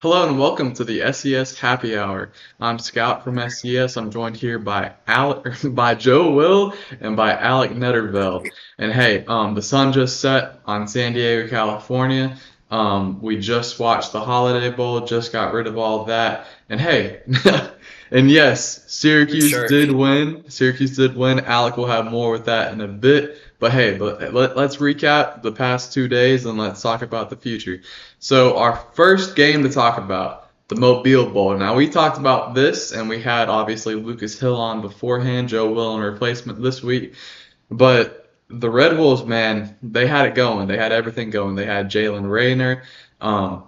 Hello and welcome to the SCS Happy Hour. I'm Scout from SCS. I'm joined here by by Joe Will and by Alec Nederveld. And hey, the sun just set on San Diego, California. We just watched the Holiday Bowl, just got rid of all that. And hey, and yes, Syracuse Sure. did win. Syracuse did win. Alec will have more with that in a bit. But hey, let's recap the past 2 days and let's talk about the future. So our first game to talk about, the Mobile Bowl. Now we talked about this, and we had obviously Lucas Hill on beforehand, Joe Will in replacement this week. But the Red Wolves, man, they had it going. They had everything going. They had Jalen Rayner. Um,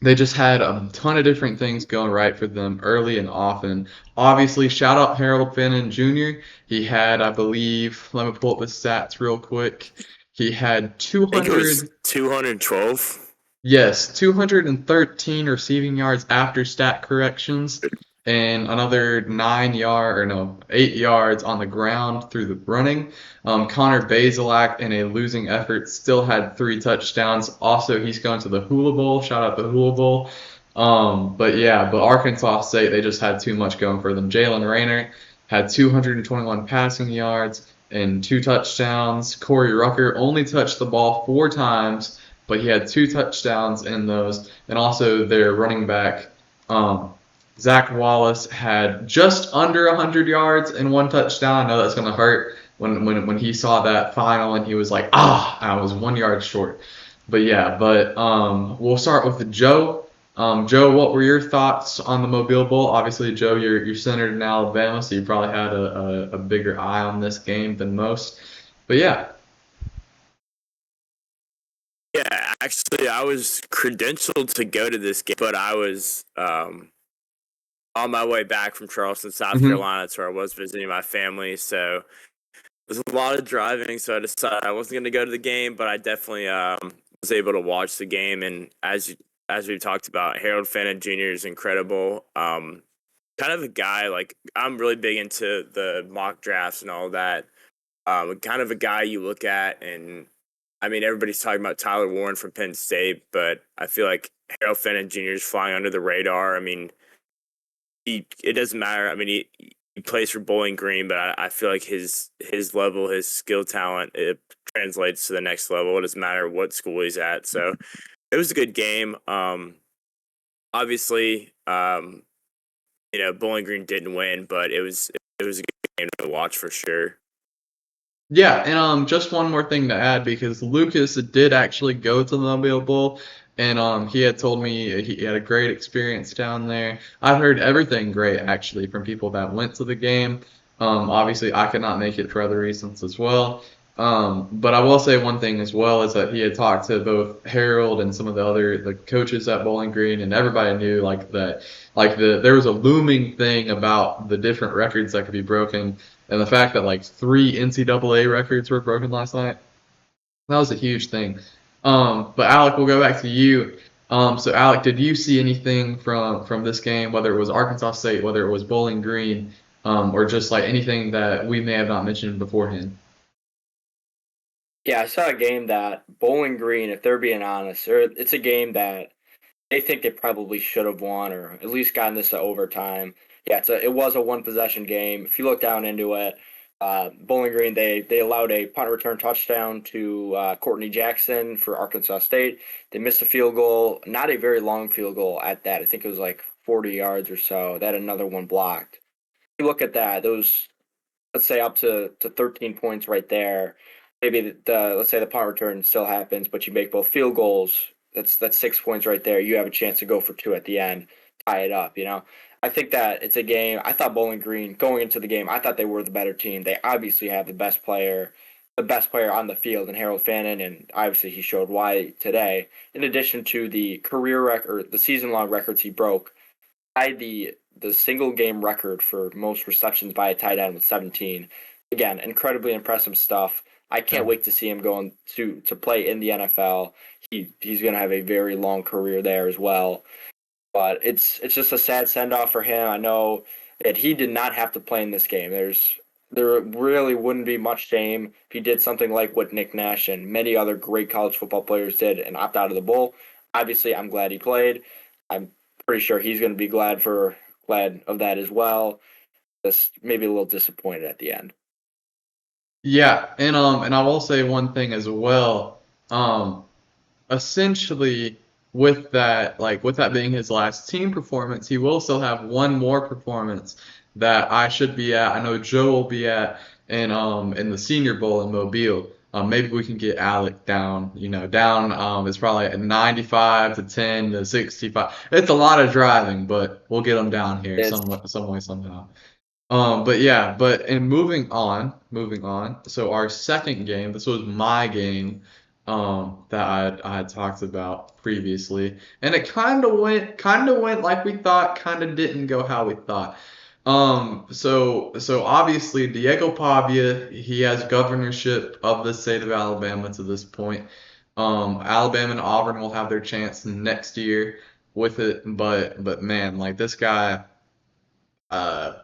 they just had a ton of different things going right for them early and often. Obviously, shout out Harold Fannin Jr. He had, I believe, let me pull up the stats real quick. He had I think it was 200. 212. Yes, 213 receiving yards after stat corrections, and another 9 yard or no 8 yards on the ground through the running. Connor Bazelak in a losing effort still had 3 touchdowns. Also, he's going to the Hula Bowl. Shout out the Hula Bowl. But Arkansas State, they just had too much going for them. Jalen Rayner had 221 passing yards and 2 touchdowns. Corey Rucker only touched the ball 4 times, but he had 2 touchdowns in those. And also their running back, um, Zach Wallace, had just under 100 yards and 1 touchdown. I know that's going to hurt when he saw that final and he was like, I was 1 yard short. But we'll start with Joe. Joe, what were your thoughts on the Mobile Bowl? Obviously, Joe, you're centered in Alabama, so you probably had a bigger eye on this game than most. But yeah. Yeah, actually, I was credentialed to go to this game, but I was on my way back from Charleston, South Hmm. Carolina, to where I was visiting my family. So there's a lot of driving. So I decided I wasn't going to go to the game, but I definitely was able to watch the game. And as we've talked about, Harold Fannin Jr. is incredible. Kind of a guy like I'm really big into the mock drafts and all that. Kind of a guy you look at, and I mean, everybody's talking about Tyler Warren from Penn State, but I feel like Harold Fenton Jr. is flying under the radar. I mean, it doesn't matter. I mean, he plays for Bowling Green, but I feel like his level, his skill talent, it translates to the next level. It doesn't matter what school he's at. So it was a good game. Obviously, Bowling Green didn't win, but it was a good game to watch for sure. Yeah, and just one more thing to add because Lucas did actually go to the Mobile Bowl, and he had told me he had a great experience down there. I've heard everything great actually from people that went to the game. Obviously, I could not make it for other reasons as well. But I will say one thing as well is that he had talked to both Harold and some of the coaches at Bowling Green, and everybody knew there was a looming thing about the different records that could be broken and the fact that like 3 NCAA records were broken last night, that was a huge thing. But Alec, we'll go back to you. So Alec, did you see anything from this game, whether it was Arkansas State, whether it was Bowling Green, or just like anything that we may have not mentioned beforehand? Yeah, I saw a game that Bowling Green, if they're being honest, it's a game that they think they probably should have won or at least gotten this to overtime. Yeah, it was a one possession game. If you look down into it, Bowling Green they allowed a punt return touchdown to Courtney Jackson for Arkansas State. They missed a field goal, not a very long field goal at that. I think it was like 40 yards or so. They had another one blocked. If you look at that, those let's say up to 13 points right there. Maybe let's say the punt return still happens, but you make both field goals. That's 6 points right there. You have a chance to go for two at the end, tie it up. I think that it's a game. I thought Bowling Green going into the game, I thought they were the better team. They obviously have the best player on the field, and Harold Fannin, and obviously he showed why today. In addition to the career record, the season long records he broke, tied the single game record for most receptions by a tight end with 17. Again, incredibly impressive stuff. I can't Yeah. wait to see him going to play in the NFL. He's going to have a very long career there as well. But it's just a sad send off for him. I know that he did not have to play in this game. There really wouldn't be much shame if he did something like what Nick Nash and many other great college football players did and opt out of the bowl. Obviously, I'm glad he played. I'm pretty sure he's going to be glad of that as well. Just maybe a little disappointed at the end. Yeah, and I will say one thing as well. Um, Essentially, with that being his last team performance, he will still have one more performance that I should be at. I know Joe will be at in the Senior Bowl in Mobile. Maybe we can get Alec down. Down. It's probably at 95 to 10 to 65. It's a lot of driving, but we'll get him down here It's some way somehow. But yeah, and moving on. So our second game, this was my game, that I had talked about previously, and it kind of went like we thought, kind of didn't go how we thought. So obviously Diego Pavia, he has governorship of the state of Alabama to this point. Alabama and Auburn will have their chance next year with it, but man, like this guy. Uh,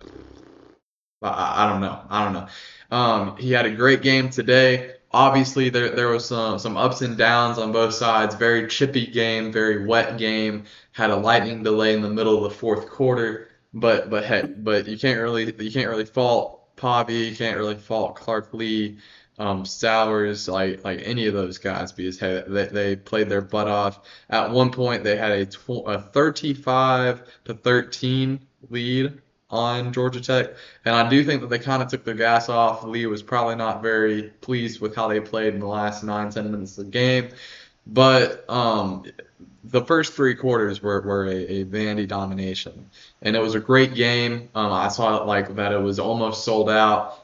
I don't know. I don't know. He had a great game today. Obviously, there was some ups and downs on both sides. Very chippy game, very wet game. Had a lightning delay in the middle of the fourth quarter. But you can't really fault Pavia. You can't really fault Clark Lea, Stowers, like any of those guys because hey, they played their butt off. At one point, they had a 35-13 lead on Georgia Tech. And I do think that they kind of took their gas off. Lee was probably not very pleased with how they played in the last 9-10 minutes of the game. But the first three quarters were a Vandy domination. And it was a great game. I saw it like that it was almost sold out.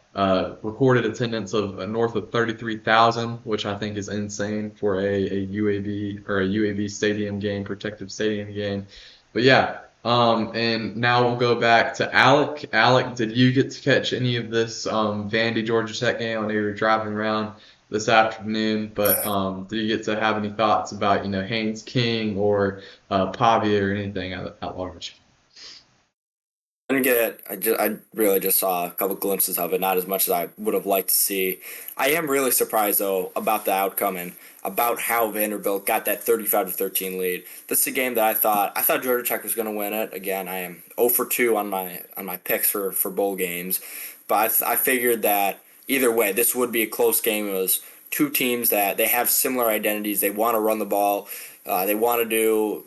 Recorded attendance of north of 33,000, which I think is insane for a UAB or a UAB stadium game, protective stadium game. But yeah, and now we'll go back to Alec. Alec, did you get to catch any of this Vandy Georgia Tech game? I know you were driving around this afternoon, but did you get to have any thoughts about Haynes King or Pavia or anything at large? I didn't get it. I really just saw a couple glimpses of it, not as much as I would have liked to see. I am really surprised though about the outcome and about how Vanderbilt got that 35-13 lead. This is a game that I thought Georgia Tech was going to win it. Again, I am 0 for 2 on my picks for bowl games, but I figured that either way, this would be a close game. It was two teams that they have similar identities. They want to run the ball. They want to do.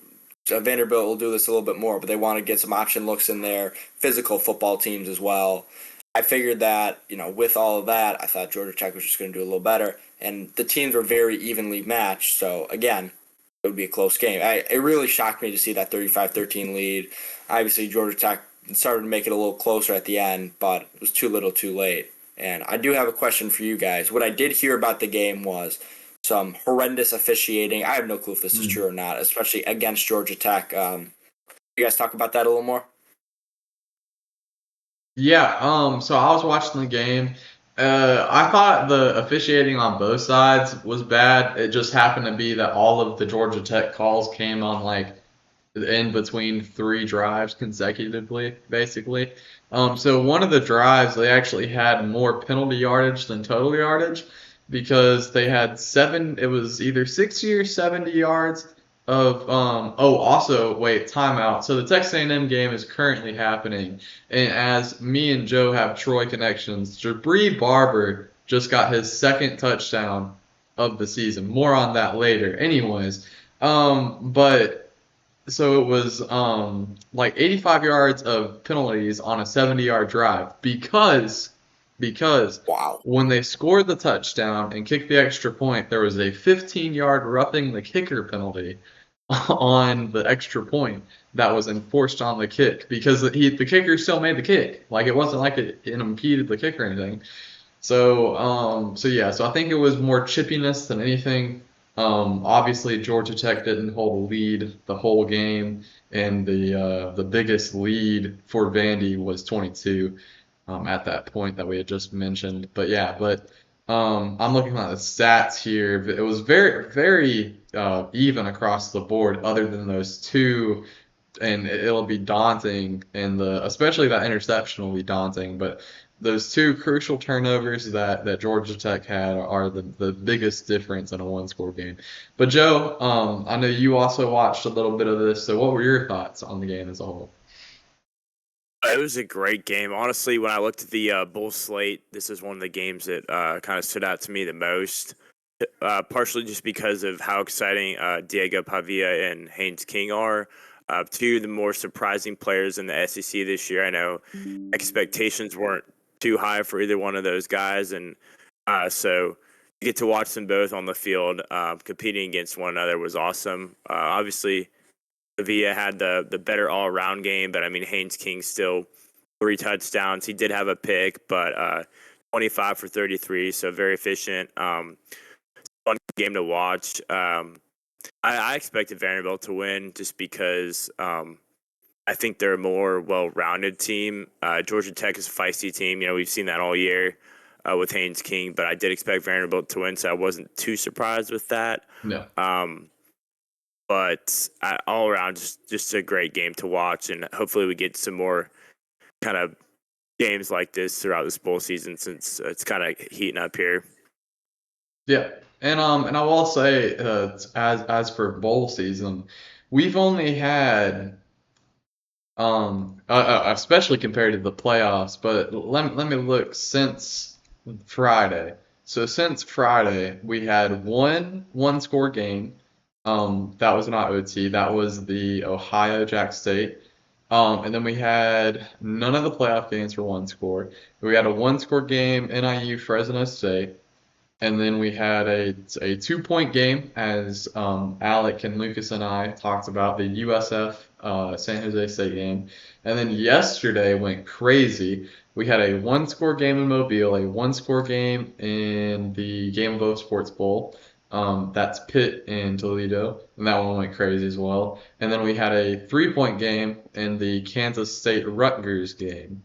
Vanderbilt will do this a little bit more, but they want to get some option looks in there, physical football teams as well. I figured that, with all of that, I thought Georgia Tech was just going to do a little better, and the teams were very evenly matched, so again, it would be a close game. It really shocked me to see that 35-13 lead. Obviously, Georgia Tech started to make it a little closer at the end, but it was too little too late. And I do have a question for you guys. What I did hear about the game was some horrendous officiating. I have no clue if this is true or not, especially against Georgia Tech. You guys talk about that a little more? Yeah, so I was watching the game. I thought the officiating on both sides was bad. It just happened to be that all of the Georgia Tech calls came on like in between three drives consecutively, basically. So one of the drives, they actually had more penalty yardage than total yardage because they had it was either 60 or 70 yards of, also, wait, timeout. So the Texas A&M game is currently happening, and as me and Joe have Troy connections, Jabri Barber just got his second touchdown of the season. More on that later. Anyways, but so it was like 85 yards of penalties on a 70-yard drive because Wow. when they scored the touchdown and kicked the extra point, there was a 15-yard roughing the kicker penalty on the extra point that was enforced on the kick because the kicker still made the kick. Like it wasn't like it impeded the kick or anything. So yeah, so I think it was more chippiness than anything. Obviously Georgia Tech didn't hold a lead the whole game, and the biggest lead for Vandy was 22 at that point that we had just mentioned. But yeah, I'm looking at the stats here. It was very, very even across the board, other than those two, and it'll be daunting. And especially that interception will be daunting. But those two crucial turnovers that Georgia Tech had are the biggest difference in a one-score game. But Joe, I know you also watched a little bit of this, so what were your thoughts on the game as a whole? It was a great game. Honestly, when I looked at the bowl slate, this is one of the games that kind of stood out to me the most. Partially just because of how exciting Diego Pavia and Haynes King are. Two of the more surprising players in the SEC this year. I know expectations weren't too high for either one of those guys, and so to get to watch them both on the field competing against one another was awesome. Obviously, Pavia had the better all-around game, but I mean Haynes King still 3 touchdowns. He did have a pick, but 25 for 33, so very efficient. Fun game to watch. I expected Vanderbilt to win just because I think they're a more well-rounded team. Georgia Tech is a feisty team. You know, we've seen that all year with Haynes King, but I did expect Vanderbilt to win, so I wasn't too surprised with that. No. But all around, just a great game to watch, and hopefully we get some more kind of games like this throughout this bowl season since it's kind of heating up here. Yeah. And I will say, as for bowl season, we've only had especially compared to the playoffs, but let me look since Friday. So since Friday, we had one score game. That was not OT. That was the Ohio Jack State. And then we had none of the playoff games for one score. We had a one score game, NIU Fresno State. And then we had a 2-point game, as Alec and Lucas and I talked about, the USF San Jose State game. And then yesterday went crazy. We had a one-score game in Mobile, a one-score game in the Game of Both Sports Bowl. That's Pitt and Toledo, and that one went crazy as well. And then we had a 3-point game in the Kansas State Rutgers game.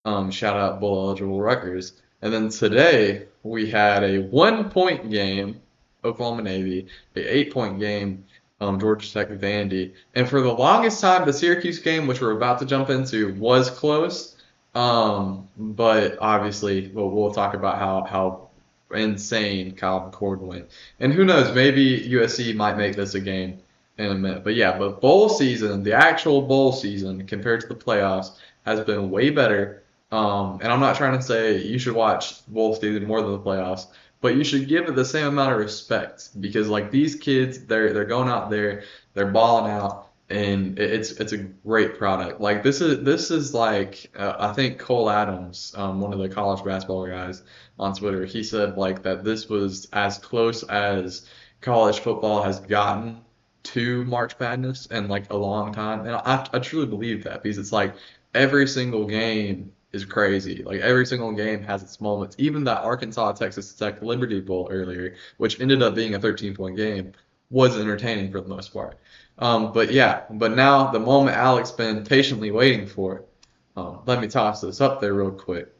Shout out bowl eligible Rutgers. And then today we had a 1-point game, Oklahoma Navy, a 8-point game, Georgia Tech Vandy. And for the longest time, the Syracuse game, which we're about to jump into, was close. But obviously, we'll talk about how insane Kyle McCord went. And who knows, maybe USC might make this a game in a minute. But yeah, but bowl season, the actual bowl season compared to the playoffs, has been way better. And I'm not trying to say you should watch bowl season more than the playoffs, but you should give it the same amount of respect because like these kids, they're going out there, they're balling out, and it's a great product. Like this is like I think Cole Adams, one of the college basketball guys on Twitter, he said like that this was as close as college football has gotten to March Madness in like a long time, and I truly believe that because it's like every single game is crazy. Like every single game has its moments. Even that Arkansas Texas Tech Liberty Bowl earlier, which ended up being a 13-point game, was entertaining for the most part. But now the moment Alec's been patiently waiting for, let me toss this up there real quick.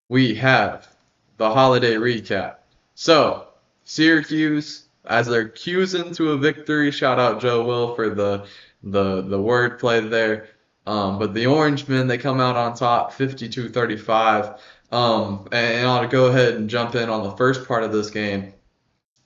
We have the holiday recap. So Syracuse, as they're cruising to a victory, shout out Joe Will for the wordplay there. But the Orangemen, they come out on top 52-35. And I'll go ahead and jump in on the first part of this game.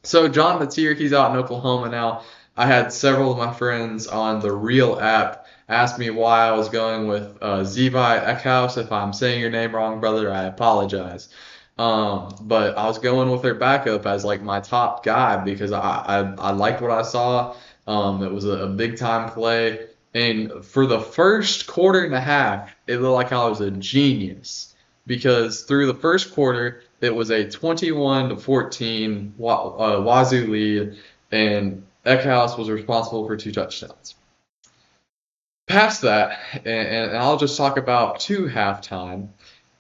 So John Mateer, he's out in Oklahoma now. I had several of my friends on the Real app ask me why I was going with Zevi Eckhouse. If I'm saying your name wrong, brother, I apologize. But I was going with their backup as like my top guy because I liked what I saw. It was a big time play. And for the first quarter and a half, it looked like I was a genius because through the first quarter, it was a 21-14 Wazzu lead, and Eckhouse was responsible for 2 touchdowns. Past that, and I'll just talk about to halftime,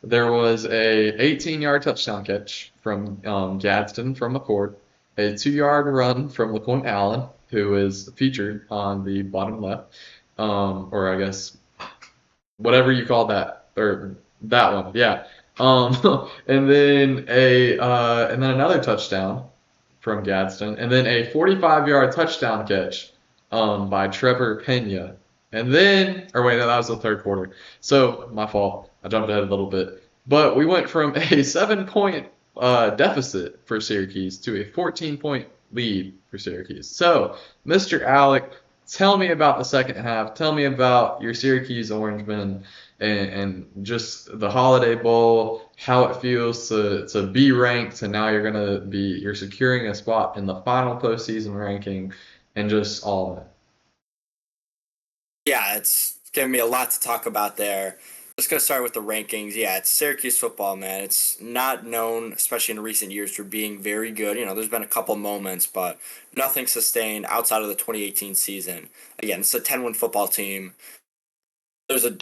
there was a 18-yard touchdown catch from Gadsden from McCord, a 2-yard run from LaQuint Allen, who is featured on the bottom left, or I guess whatever you call that, or that one, yeah. And then another touchdown from Gadsden, and then a 45-yard touchdown catch by Trevor Pena. And then, or wait, no, that was the third quarter. So my fault. I jumped ahead a little bit. But we went from a 7-point deficit for Syracuse to a 14-point lead for Syracuse. So, Mr. Alec, tell me about the second half. Tell me about your Syracuse Orangemen and just the Holiday Bowl, how it feels to be ranked, and now you're securing a spot in the final postseason ranking, and just all of it. Yeah, it's giving me a lot to talk about there. Just gonna start with the rankings. Yeah, it's Syracuse football, man. It's not known, especially in recent years, for being very good. There's been a couple moments, but nothing sustained outside of the 2018 season. Again, it's a 10-win football team. There's a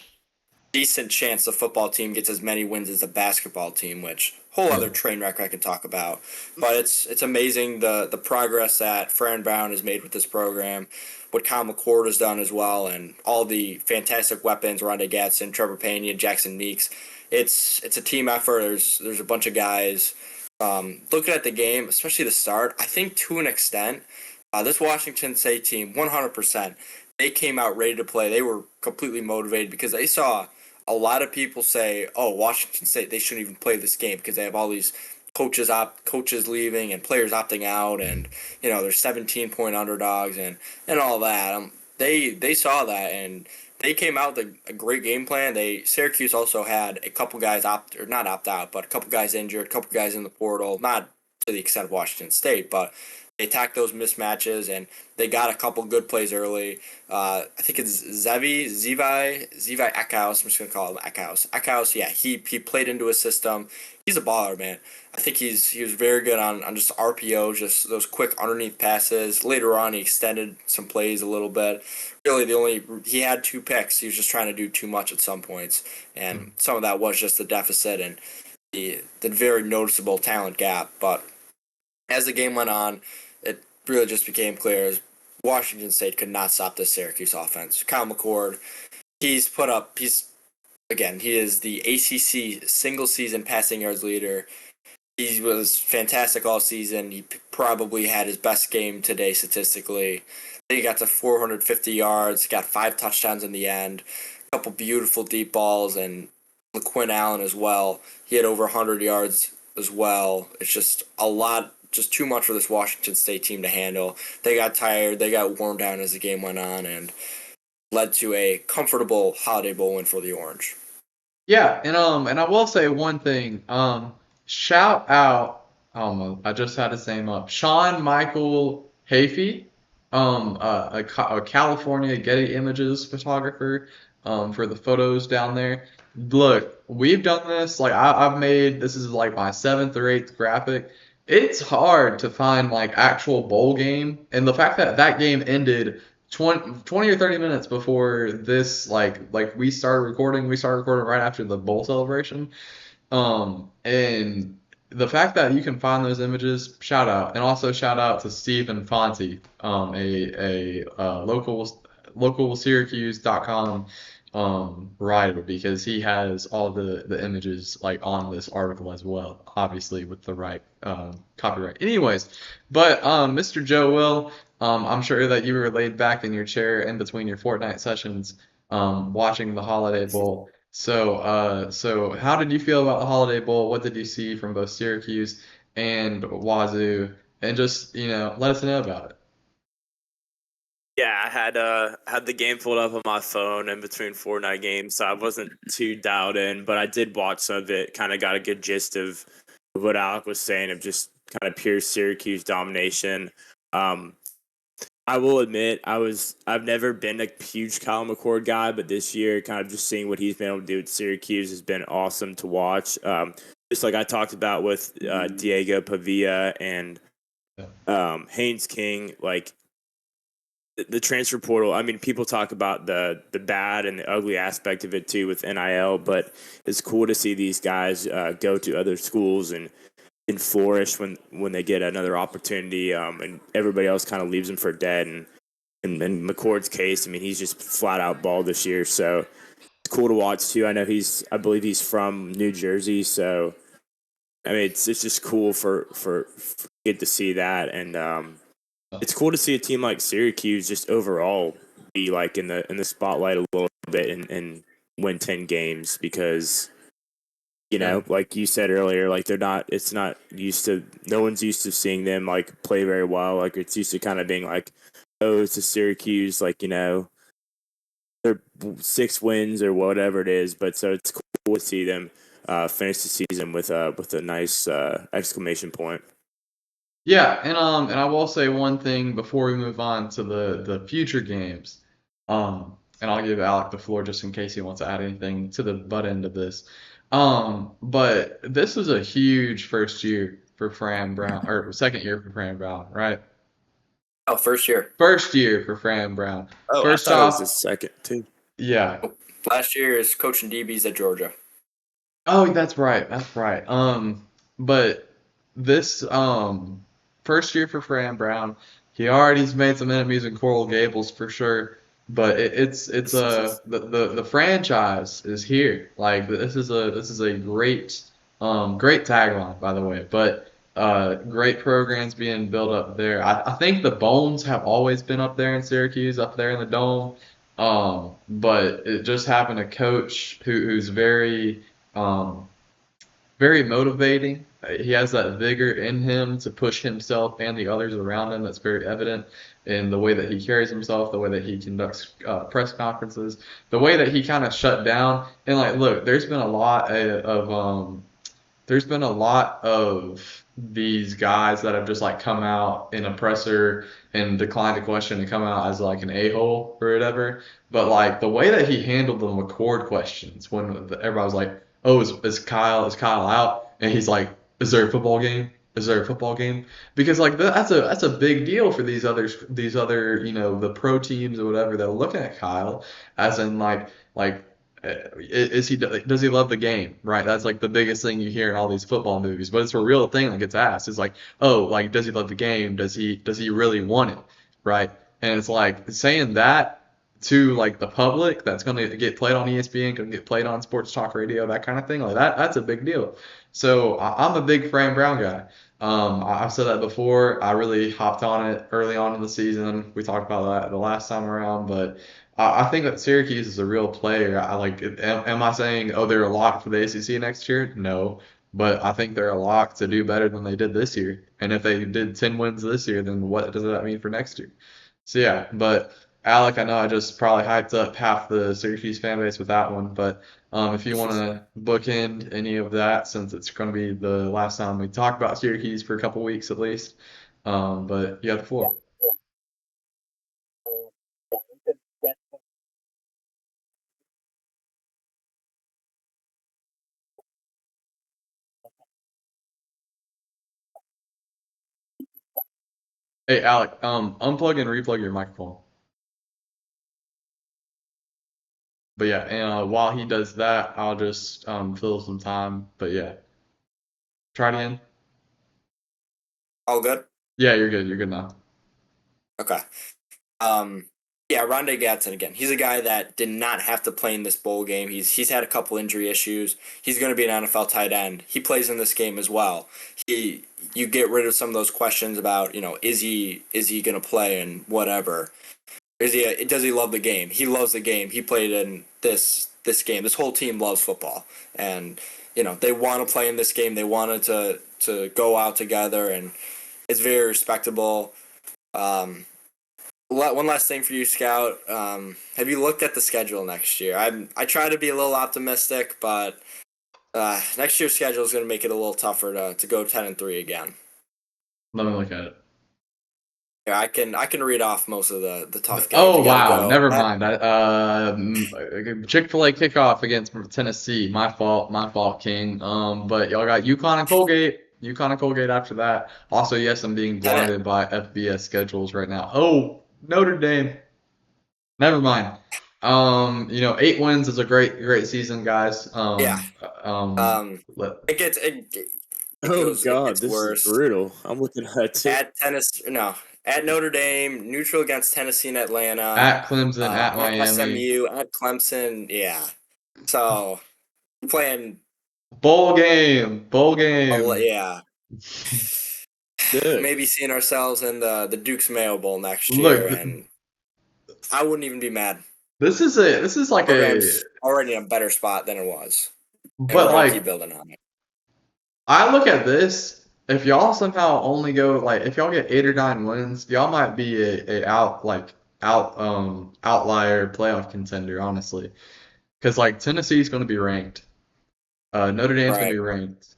decent chance the football team gets as many wins as the basketball team, which whole Yeah. other train wreck I can talk about. But it's amazing the progress that Fran Brown has made with this program, what Kyle McCord has done as well, and all the fantastic weapons Rondé Gatson, Trevor Pena, Jackson Meeks. It's a team effort. There's a bunch of guys. Looking at the game, especially the start, I think to an extent, this Washington State team, 100%, they came out ready to play. They were completely motivated because they saw a lot of people say, "Oh, Washington State, they shouldn't even play this game because they have all these coaches leaving and players opting out, and they're 17-point underdogs and all that." They saw that and they came out with a great game plan. Syracuse also had a couple guys not opt out, but a couple guys injured, a couple guys in the portal, not to the extent of Washington State, but they attacked those mismatches and they got a couple good plays early. I think it's Zevi Eckhouse. I'm just gonna call him Eckhouse. Eckhouse, yeah, he played into his system. He's a baller, man. I think he was very good on just RPOs, just those quick underneath passes. Later on, he extended some plays a little bit. Really, he had 2 picks. He was just trying to do too much at some points, and some of that was just the deficit and the very noticeable talent gap. But as the game went on, it really just became clear as Washington State could not stop this Syracuse offense. Kyle McCord, he is the ACC single season passing yards leader. He was fantastic all season. He probably had his best game today statistically. He got to 450 yards, got 5 touchdowns in the end, a couple beautiful deep balls, and LaQuinn Allen as well. He had over 100 yards as well. It's just a lot, just too much for this Washington State team to handle. They got tired, they got worn down as the game went on, and led to a comfortable Holiday Bowl win for the Orange. Yeah, and I will say one thing. Shout out. I just had his name up. Sean Michael Hafey, a California Getty Images photographer, for the photos down there. Look, we've done this. Like I've made this is like my 7th or 8th graphic. It's hard to find like actual bowl game, and the fact that that game ended 20 or 30 minutes before this, like we started recording right after the bowl celebration. And the fact that you can find those images, shout out, and also shout out to Stephen Fonte, local Syracuse.com writer, because he has all the images like on this article as well, obviously with the right copyright. Anyways, but Mr. Joe Will, I'm sure that you were laid back in your chair in between your Fortnite sessions, watching the Holiday Bowl. So how did you feel about the Holiday Bowl? What did you see from both Syracuse and Wazzu? And just, let us know about it. Yeah, I had the game pulled up on my phone in between Fortnite games, so I wasn't too dialed in, but I did watch some of it. Kind of got a good gist of what Alec was saying of just kind of pure Syracuse domination. I will admit I've never been a huge Kyle McCord guy, but this year, kind of just seeing what he's been able to do at Syracuse has been awesome to watch. Just like I talked about with Diego Pavia and Haynes King, like the transfer portal. I mean, people talk about the bad and the ugly aspect of it too with NIL, but it's cool to see these guys go to other schools and flourish when they get another opportunity, and everybody else kind of leaves them for dead. And in McCord's case, I mean, he's just flat out balled this year, so it's cool to watch too. I believe he's from New Jersey, so I mean, it's just cool for get to see that, and it's cool to see a team like Syracuse just overall be like in the spotlight a little bit and win 10 games because You know, like you said earlier, like it's not used to, no one's used to seeing them like play very well. Like it's used to kind of being like, oh, it's a Syracuse, like, you know, they're 6 wins or whatever it is. But so it's cool to see them finish the season with a nice exclamation point. Yeah, and I will say one thing before we move on to the future games. And I'll give Alec the floor just in case he wants to add anything to the butt end of this. But this was a huge first year for Fran Brown, or second year for Fran Brown, right? Oh, first year. First year for Fran Brown. Oh, First I thought it was off, the second too. yeah. Last year is coaching DBs at Georgia. Oh, that's right. That's right. But this first year for Fran Brown, he already's made some enemies in Coral Gables for sure. But the franchise is here. Like this is a great tagline, by the way. But great programs being built up there. I think the Bones have always been up there in Syracuse, up there in the dome. But it just having a coach who's um, very motivating. He has that vigor in him to push himself and the others around him. That's very evident in the way that he carries himself, the way that he conducts press conferences, the way that he kind of shut down. And like, look, there's been a lot of these guys that have just like come out in a presser and declined a question and come out as like an a-hole or whatever. But like the way that he handled the McCord questions when everybody was like, "Oh, is Kyle out?" and he's like, "Is there a football game? Is there a football game?" Because like that's a big deal for these other the pro teams or whatever that are looking at Kyle as in like does he love the game, right? That's like the biggest thing you hear in all these football movies, but it's a real thing that gets asked. It's like, oh, like does he love the game? Does he really want it, right? And it's like saying that to like the public that's going to get played on ESPN, going to get played on sports talk radio, that kind of thing. Like that's a big deal. So I'm a big Fran Brown guy. I've said that before. I really hopped on it early on in the season. We talked about that the last time around, but I think that Syracuse is a real player. I like. Am I saying, oh, they're a lock for the ACC next year? No, but I think they're a lock to do better than they did this year. And if they did 10 wins this year, then what does that mean for next year? So yeah, but Alec, I know I just probably hyped up half the Syracuse fan base with that one, but if you want to bookend any of that, since it's going to be the last time we talk about Syracuse for a couple weeks at least, but you have the floor. Hey, Alec, unplug and replug your microphone. But yeah, and while he does that, I'll just fill some time. But yeah, try it again. All good? Yeah, you're good. You're good now. Okay. Yeah, Rondé Gadsden again. He's a guy that did not have to play in this bowl game. He's had a couple injury issues. He's going to be an NFL tight end. He plays in this game as well. You get rid of some of those questions about, is he going to play and whatever. Does he love the game? He loves the game. He played in this game. This whole team loves football. And they want to play in this game. They wanted to go out together, and it's very respectable. One last thing for you, Scout. Have you looked at the schedule next year? I try to be a little optimistic, but next year's schedule is going to make it a little tougher to go 10-3 again. Let me look at it. Yeah, I can read off most of the tough games. Oh You gotta wow, go. never mind. Chick-fil-A kickoff against Tennessee. My fault, King. But y'all got UConn and Colgate. UConn and Colgate after that. Also, yes, I'm being blinded by FBS schedules right now. Oh, Notre Dame. Never mind. 8 wins is a great season, guys. Yeah. It gets Oh God, gets this worse. is brutal. I'm looking at it. At Notre Dame, neutral against Tennessee and Atlanta, at Clemson, at Miami, SMU, at Clemson. Yeah. So playing. Bowl game. Yeah. Good. Maybe seeing ourselves in the Duke's Mayo Bowl next Look, year, and I wouldn't even be mad. This is like Program's already in a better spot than it was. and we're But going to keep like, building on it. I look at this. If y'all somehow only go like, if y'all get 8 or 9 wins, y'all might be a outlier playoff contender, honestly. Because like Tennessee's going to be ranked. Notre Dame's going to Right. be ranked.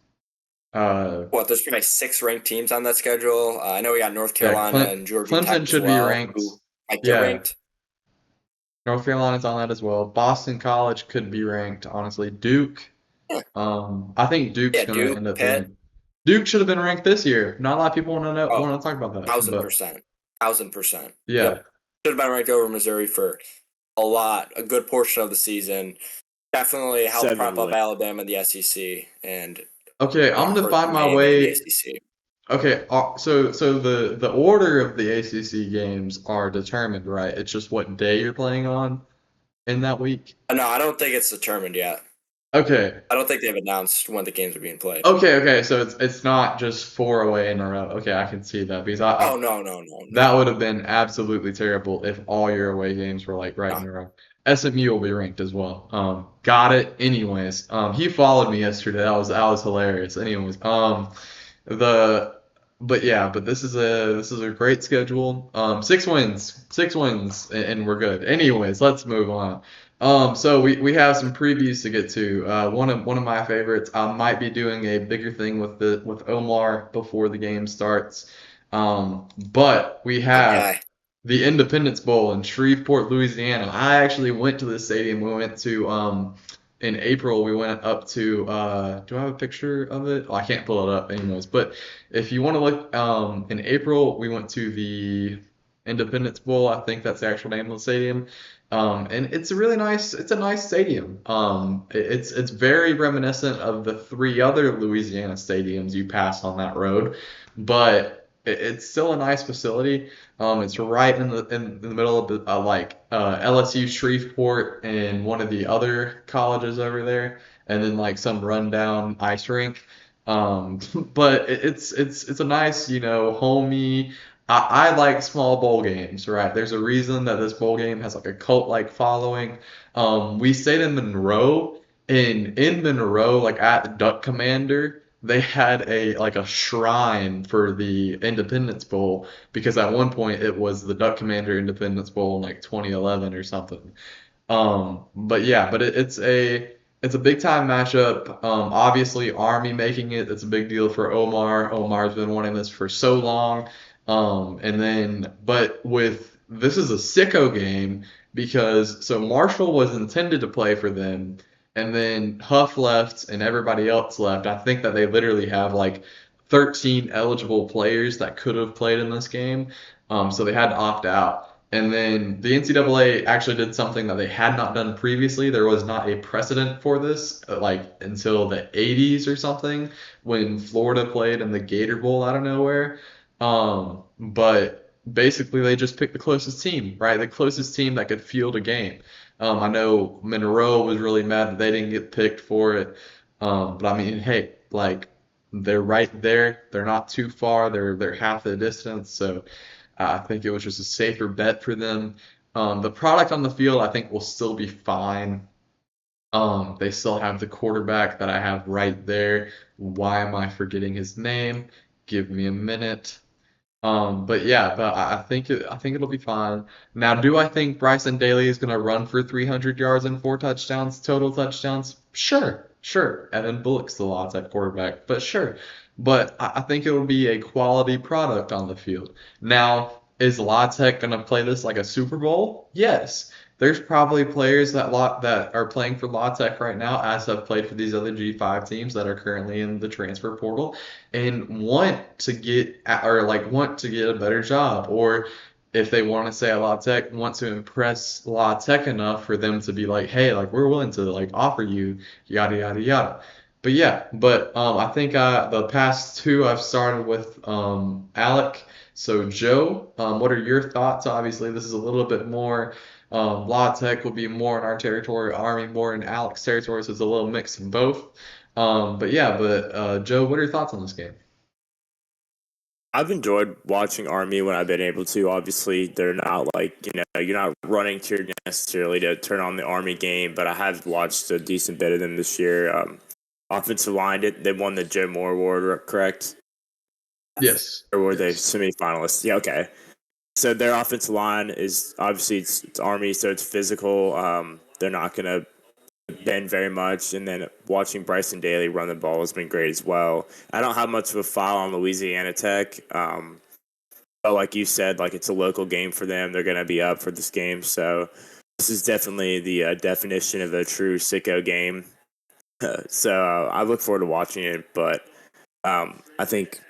Uh, There's probably 6 ranked teams on that schedule. I know we got North yeah, Carolina and Georgia Tech Clemson as should be well, ranked. who might get Yeah, ranked. North Carolina's on that as well. Boston College could be ranked, honestly. Duke. Yeah, I think Duke's yeah, going to Duke, end up Pitt, being. Duke should have been ranked this year. Not a lot of people oh, want to talk about that, but 1,000%. 1,000%. yeah. Yep. Should have been ranked over Missouri for a good portion of the season. Definitely helped 7 prop up wins. Alabama in the SEC and Okay, I'm gonna hurt find my Miami in the way. ACC. Okay, so the order of the ACC games are determined, right? It's just what day you're playing on in that week. No, I don't think it's determined yet. Okay, I don't think they've announced when the games are being played. okay. So it's not just 4 away in a row. Okay, I can see that because Oh, no. that would have been absolutely terrible if all your away games were like right No. in a row. SMU will be ranked as well. Got it. Anyways, he followed me yesterday. That was hilarious. Anyways, the but this is a great schedule. 6 wins, and we're good. Anyways, let's move on. So we have some previews to get to. One of my favorites. I might be doing a bigger thing with Omar before the game starts. But we have Okay. the Independence Bowl in Shreveport, Louisiana. I actually went to the stadium. We went to in April. We went up to do I have a picture of it? Oh, I can't pull it up anyways. But if you want to look in April, we went to the Independence Bowl. I think that's the actual name of the stadium. And it's a nice stadium. It's very reminiscent of the 3 other Louisiana stadiums you pass on that road, but it's still a nice facility. It's right in the middle of LSU Shreveport and one of the other colleges over there, and then like some rundown ice rink. But it's a nice, homey. I like small bowl games, right? There's a reason that this bowl game has like a cult-like following. We stayed in Monroe, and in Monroe, like at the Duck Commander, they had a shrine for the Independence Bowl because at one point it was the Duck Commander Independence Bowl in like 2011 or something. But yeah, but it's a big time matchup. Obviously Army making it's a big deal for Omar. Omar's been wanting this for so long. But with this is a sicko game because so Marshall was intended to play for them, and then Huff left and everybody else left. I think that they literally have like 13 eligible players that could have played in this game. So they had to opt out. And then the NCAA actually did something that they had not done previously. There was not a precedent for this, like until the 80s or something, when Florida played in the Gator Bowl out of nowhere. But basically, they just picked the closest team, right? The closest team that could field a game. I know Monroe was really mad that they didn't get picked for it. But I mean, hey, like they're right there. They're not too far. They're half the distance. So I think it was just a safer bet for them. The product on the field, I think, will still be fine. They still have the quarterback that I have right there. Why am I forgetting his name? Give me a minute. But yeah, but I think it'll be fine. Now, do I think Bryson Daly is gonna run for 300 yards and 4 touchdowns, total touchdowns? Sure. Evan Bullock's the odds at quarterback, but sure. But I think it will be a quality product on the field. Now, is La Tech gonna play this like a Super Bowl? Yes. There's probably players that are playing for La Tech right now, as have played for these other G5 teams that are currently in the transfer portal and want to get a better job, or if they want to say a La Tech want to impress La Tech enough for them to be like, hey, like we're willing to like offer you yada yada yada. But yeah, I think the past two I've started with Alec. So Joe, what are your thoughts? Obviously, this is a little bit more. La Tech will be more in our territory, Army more in Alec's territory, so it's a little mix of both. Joe, what are your thoughts on this game? I've enjoyed watching Army when I've been able to. Obviously, they're not you're not running to necessarily to turn on the Army game, but I have watched a decent bit of them this year. offensive line. They won the Joe Moore Award, correct? Yes. Or were they Yes. semifinalists? Yeah, okay. So their offensive line is obviously it's Army, so it's physical. They're not going to bend very much. And then watching Bryson Daly run the ball has been great as well. I don't have much of a file on Louisiana Tech. But like you said, like it's a local game for them. They're going to be up for this game. So this is definitely the definition of a true sicko game. So I look forward to watching it. But I think,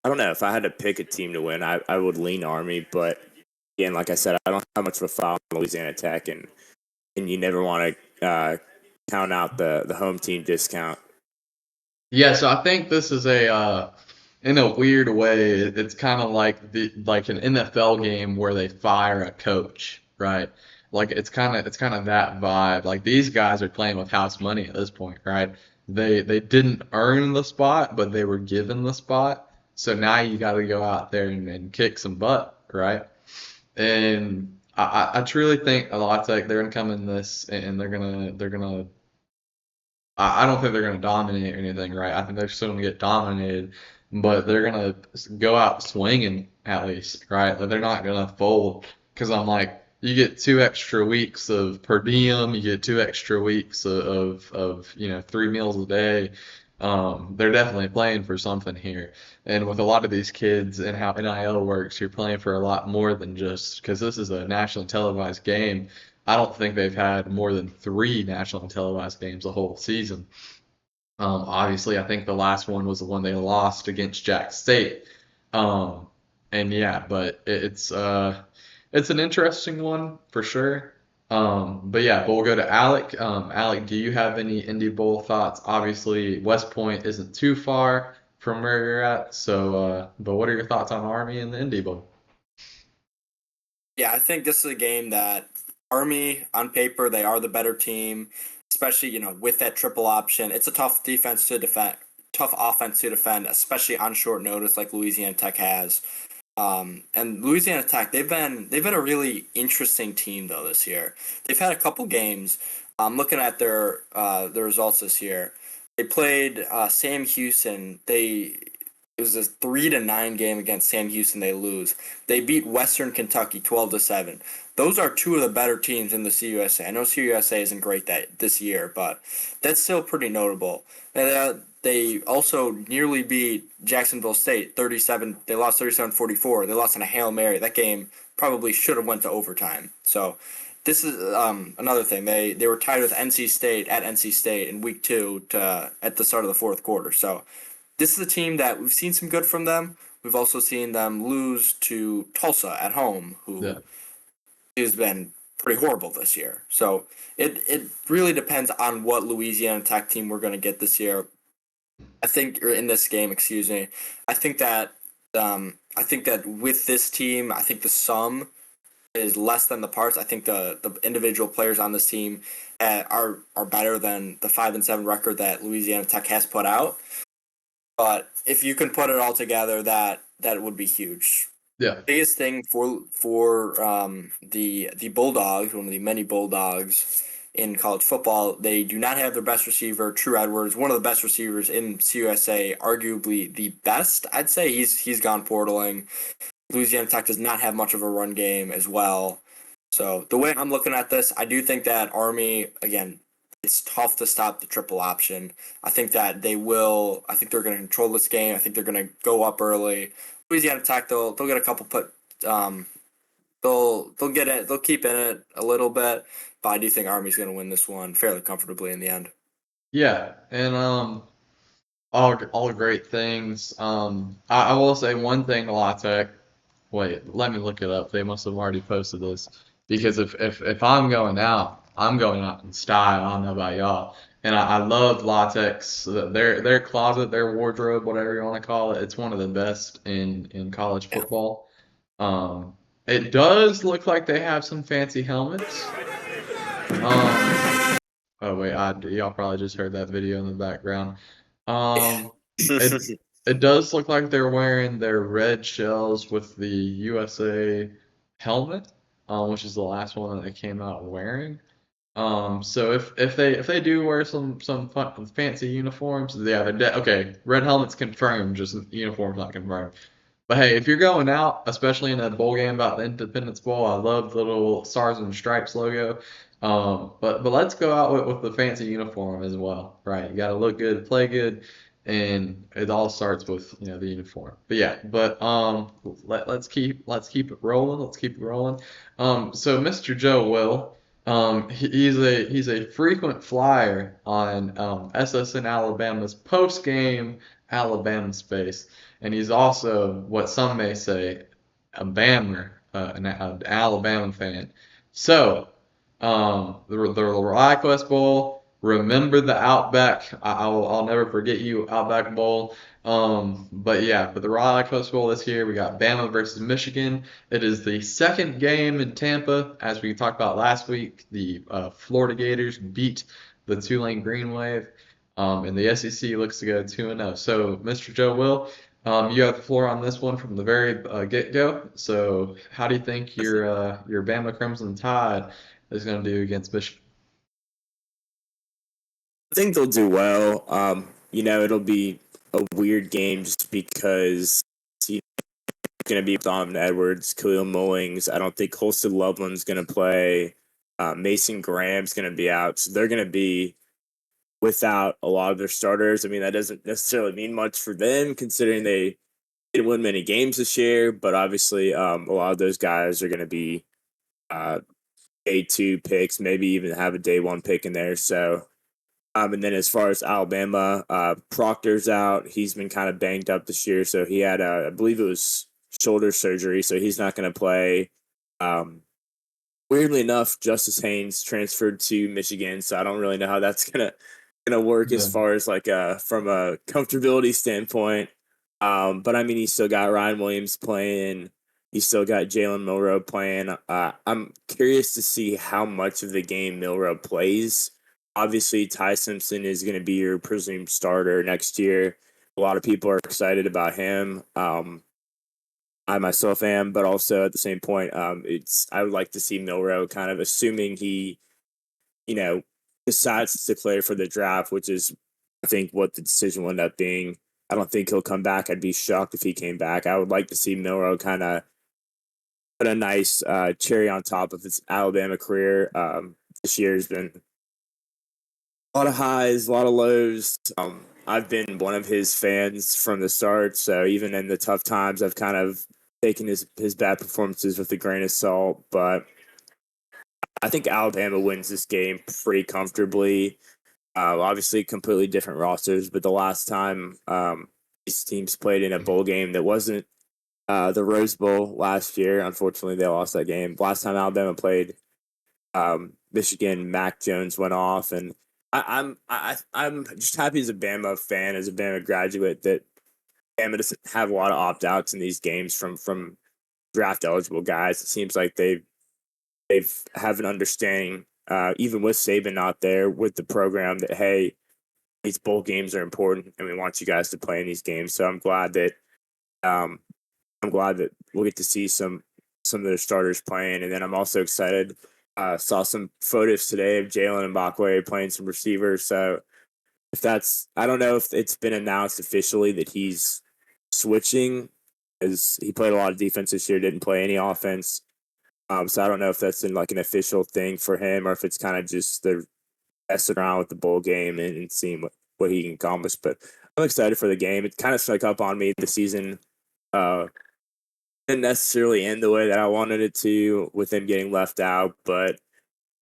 I don't know, if I had to pick a team to win, I would lean Army. But again, like I said, I don't have much of a file on Louisiana Tech. And you never want to count out the home team discount. Yeah, so I think this is in a weird way, it's kind of like an NFL game where they fire a coach, right? Like it's kind of that vibe. Like these guys are playing with house money at this point, right? They didn't earn the spot, but they were given the spot. So now you got to go out there and kick some butt, right? And I truly think a lot like they're gonna come in this and they're gonna I don't think they're going to dominate or anything, right? I think they're still going to get dominated, but they're going to go out swinging at least, right? Like they're not going to fold because I'm like, you get 2 extra weeks of per diem, you get 2 extra weeks of 3 meals a day. They're definitely playing for something here. And with a lot of these kids and how NIL works, you're playing for a lot more than just because this is a nationally televised game. I don't think they've had more than 3 nationally televised games a whole season. Obviously, I think the last one was the one they lost against Jack State. Um, and yeah, but it's an interesting one for sure. But yeah, but we'll go to Alec. Alec, do you have any Indy Bowl thoughts? Obviously, West Point isn't too far from where you're at. So, but what are your thoughts on Army and the Indy Bowl? Yeah, I think this is a game that Army, on paper, they are the better team, especially, with that triple option. It's a tough defense to defend, tough offense to defend, especially on short notice like Louisiana Tech has. And Louisiana Tech, they've been a really interesting team though this year. They've had a couple games. I'm looking at their results this year. They played Sam Houston. It was a 3-9 game against Sam Houston. They lose. They beat Western Kentucky 12-7. Those are two of the better teams in the CUSA. I know CUSA isn't great this year, but that's still pretty notable. And, they also nearly beat Jacksonville State 37. They lost 37-44. They lost in a Hail Mary. That game probably should have went to overtime. So this is another thing. They were tied with NC State at NC State in week 2 at the start of the fourth quarter. So this is a team that we've seen some good from them. We've also seen them lose to Tulsa at home, Yeah. who has been pretty horrible this year. So it really depends on what Louisiana Tech team we're going to get this year. I think, or in this game, excuse me. I think that with this team, I think the sum is less than the parts. I think the individual players on this team are better than the 5-7 record that Louisiana Tech has put out. But if you can put it all together, that would be huge. Yeah. Biggest thing for the Bulldogs, one of the many Bulldogs in college football, they do not have their best receiver, True Edwards, one of the best receivers in CUSA, arguably the best. I'd say he's gone portaling. Louisiana Tech does not have much of a run game as well. So the way I'm looking at this, I do think that Army, again, it's tough to stop the triple option. I think that they will. I think they're going to control this game. I think they're going to go up early. Louisiana Tech, they'll get a couple put. They'll get it. They'll keep in it a little bit, but I do think Army's going to win this one fairly comfortably in the end. Yeah, and all great things. I will say one thing to La Tech. Wait, let me look it up. They must have already posted this because if I'm going out in style. I don't know about y'all. And I love Latex, their closet, their wardrobe, whatever you want to call it. It's one of the best in college Yeah. football. It does look like they have some fancy helmets. Oh wait, y'all probably just heard that video in the background. It does look like they're wearing their red shells with the USA helmet, which is the last one that they came out wearing. So if they do wear some fun, fancy uniforms, yeah, okay. Red helmets confirmed, just uniforms not confirmed. But hey, if you're going out, especially in a bowl game about the Independence Bowl, I love the little Stars and Stripes logo. But let's go out with the fancy uniform as well, right? You got to look good, play good, and it all starts with the uniform. But yeah, let's keep it rolling. Let's keep it rolling. So Mr. Joe Will, he's a frequent flyer on SSN Alabama's post game Alabama space. And he's also what some may say a Bammer, an Alabama fan. So, the Reliaquest Bowl. Remember the Outback. I'll never forget you, Outback Bowl. But yeah, for the Reliaquest Bowl this year, we got Bama versus Michigan. It is the second game in Tampa, as we talked about last week. The Florida Gators beat the Tulane Green Wave, and the SEC looks to go 2-0. So, Mr. Joe Will, you have the floor on this one from the very get-go. So, how do you think your Bama Crimson Tide is going to do against Michigan? I think they'll do well. It'll be a weird game just because it's going to be Donovan Edwards, Khalil Mullings. I don't think Holston Loveland's going to play. Mason Graham's going to be out. So they're going to be without a lot of their starters. I mean, that doesn't necessarily mean much for them considering they didn't win many games this year. But obviously, a lot of those guys are going to be day 2 picks, maybe even have a day 1 pick in there. So, and then as far as Alabama, Proctor's out. He's been kind of banged up this year. So he had, I believe it was shoulder surgery. So he's not going to play. Weirdly enough, Justice Haynes transferred to Michigan. So I don't really know how that's gonna work as far as like from a comfortability standpoint. But I mean, he's still got Ryan Williams playing. He's still got Jalen Milroe playing. I'm curious to see how much of the game Milroe plays. Obviously, Ty Simpson is going to be your presumed starter next year. A lot of people are excited about him. I myself am, but also at the same point, I would like to see Milroe kind of assuming he, decides to declare for the draft, which is, I think, what the decision will end up being. I don't think he'll come back. I'd be shocked if he came back. I would like to see Milroe kind of put a nice cherry on top of his Alabama career. This year has been a lot of highs, a lot of lows. I've been one of his fans from the start, so even in the tough times, I've kind of taken his bad performances with a grain of salt. But I think Alabama wins this game pretty comfortably. Obviously, completely different rosters, but the last time these teams played in a bowl game that wasn't the Rose Bowl last year, unfortunately, they lost that game. Last time Alabama played Michigan, Mac Jones went off, and I'm just happy as a Bama fan, as a Bama graduate, that Bama doesn't have a lot of opt outs in these games from draft eligible guys. It seems like they have an understanding, even with Saban not there, with the program, that hey, these bowl games are important, and we want you guys to play in these games. So I'm glad that we'll get to see some of their starters playing, and then I'm also excited. Saw some photos today of Jalen Mbakwe playing some receivers. So I don't know if it's been announced officially that he's switching, as he played a lot of defense this year, didn't play any offense. So I don't know if that's in like an official thing for him, or if it's kind of just they're messing around with the bowl game and seeing what he can accomplish. But I'm excited for the game. It kind of snuck up on me. The season didn't necessarily end the way that I wanted it to, with him getting left out. But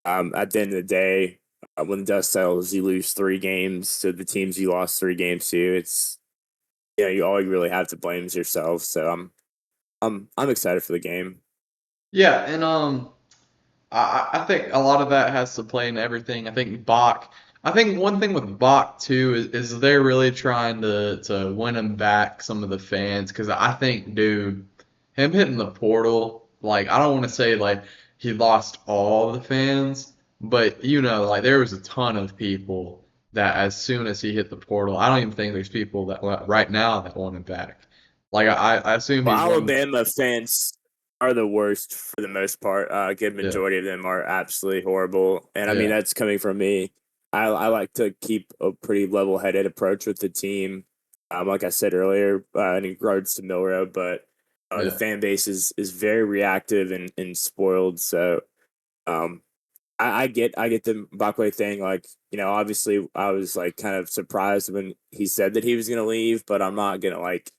at the end of the day, when the dust settles, you lose 3 games to the teams you lost 3 games to. It's all you really have to blame is yourself. So I'm excited for the game. Yeah, and I think a lot of that has to play in everything. I think one thing with Bach too is they're really trying to win him back, some of the fans, because I think, dude, him hitting the portal, like, I don't want to say like he lost all the fans, but like there was a ton of people that as soon as he hit the portal, I don't even think there's people that right now that want him back. Like I assume Well, he's one. Alabama fans are the worst for the most part. A good majority of them are absolutely horrible. And I mean, that's coming from me. I like to keep a pretty level-headed approach with the team. Like I said earlier, in regards to Milroe, but the fan base is very reactive and spoiled. So I get the Bakwe thing. Like, obviously I was like kind of surprised when he said that he was going to leave, but I'm not going to like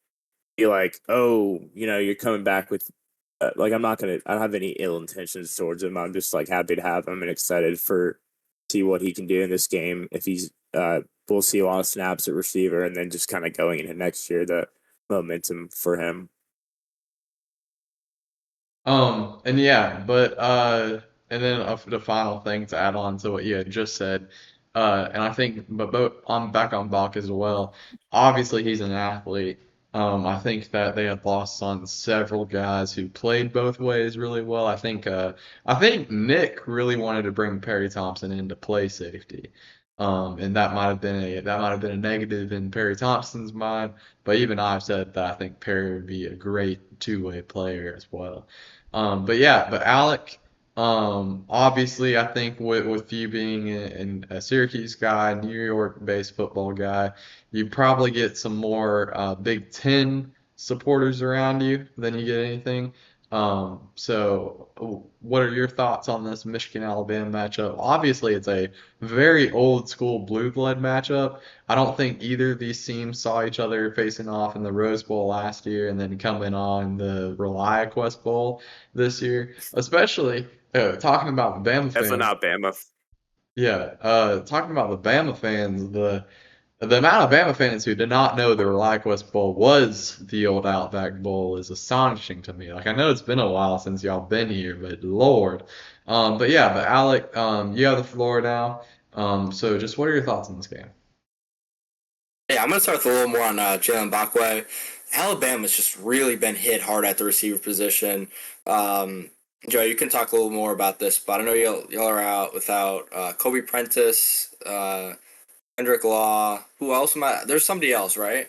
be like, oh, you're coming back with like, I don't have any ill intentions towards him. I'm just like happy to have him and excited for see what he can do in this game. If he's we'll see a lot of snaps at receiver, and then just kind of going into next year, the momentum for him. And yeah, but and then the final thing to add on to what you had just said, and I think, but I'm back on Bach as well. Obviously, he's an athlete. I think that they had lost on several guys who played both ways really well. I think Nick really wanted to bring Perry Thompson in to play safety. And that might have been a negative in Perry Thompson's mind, but even I've said that I think Perry would be a great two-way player as well. But Alec, obviously, I think with you being a Syracuse guy, New York-based football guy, you probably get some more Big Ten supporters around you than you get anything. So what are your thoughts on this Michigan-Alabama matchup? Obviously, it's a very old school blue blood matchup. I don't think either of these teams saw each other facing off in the Rose Bowl last year and then coming on the Reliaquest Bowl this year. Especially talking about the Bama Definitely fans. not Bama. Yeah, talking about the Bama fans, the amount of Bama fans who did not know the Reliaquest Bowl was the old Outback Bowl is astonishing to me. Like, I know it's been a while since y'all been here, but Lord. But Alec, you have the floor now. So just what are your thoughts on this game? Yeah, I'm going to start with a little more on Jalen Bakwe. Alabama's just really been hit hard at the receiver position. Joe, you can talk a little more about this, but I know y'all are out without Kobe Prentice, Kendrick Law. Who else am I? There's somebody else, right?